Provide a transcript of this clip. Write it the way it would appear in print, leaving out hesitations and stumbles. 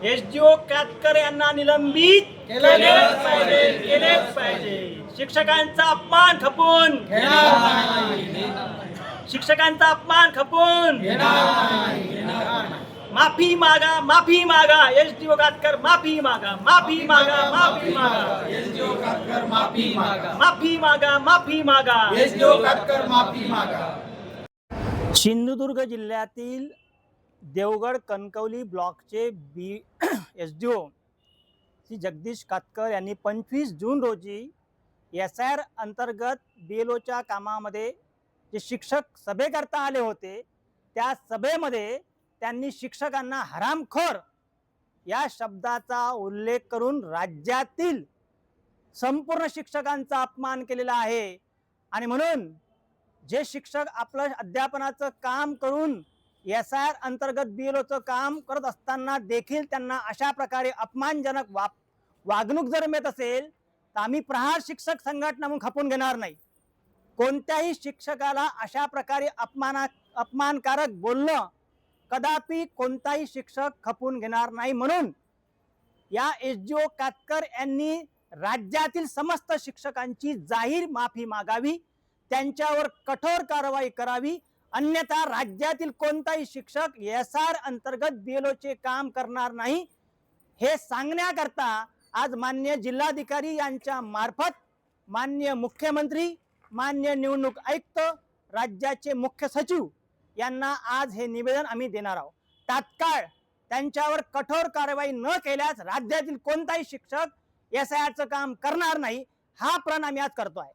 SDO कातकर यांना निलंबित केलेच पाहिजे. शिक्षकांचा अपमान खपून माफी मागा एसडीओ कातकर माफी मागा एसडीओ कातकर माफी मागा. सिंधुदुर्ग जिल्ह्यातील देवगड कणकवली ब्लॉकचे एसडीओ श्री जगदीश कातकर यांनी 25 जून रोजी SIR अंतर्गत BLOच्या कामामध्ये जे शिक्षक सभेकरता आले होते त्या सभेमध्ये त्यांनी शिक्षकांना हरामखोर या शब्दाचा उल्लेख करून राज्यातील संपूर्ण शिक्षकांचा अपमान केलेला आहे. आणि म्हणून जे शिक्षक आपलं अध्यापनाचं काम करून SIR अंतर्गत BLOचं काम करत असताना देखील त्यांना अशा प्रकारे अपमानजनक वागणूक जर मिळत असेल तर आम्ही प्रहार शिक्षक संघटना म्हणून खपून घेणार नाही. कोणत्याही शिक्षकाला अशा प्रकारे अपमानकारक बोलणं कदापि कोणताही शिक्षक खपून घेणार नाही. म्हणून या एसडीओ कातकर यांनी राज्यातील समस्त शिक्षकांची जाहीर माफी मागावी, त्यांच्यावर कठोर कारवाई करावी. अन्यथा राज्यातील कोणताही शिक्षक SIR अंतर्गत BLOचे काम करणार नाही हे सांगण्याकरता आज माननीय जिल्हाधिकारी यांच्या मार्फत माननीय मुख्यमंत्री, माननीय निवडणूक आयुक्त, राज्याचे मुख्य सचिव यांना आज हे निवेदन आम्ही देणार आहोत. तात्काळ त्यांच्यावर कठोर कारवाई न केल्यास राज्यातील कोणताही शिक्षक SIRचं काम करणार नाही हा प्रण आम्ही आज करतो आहे.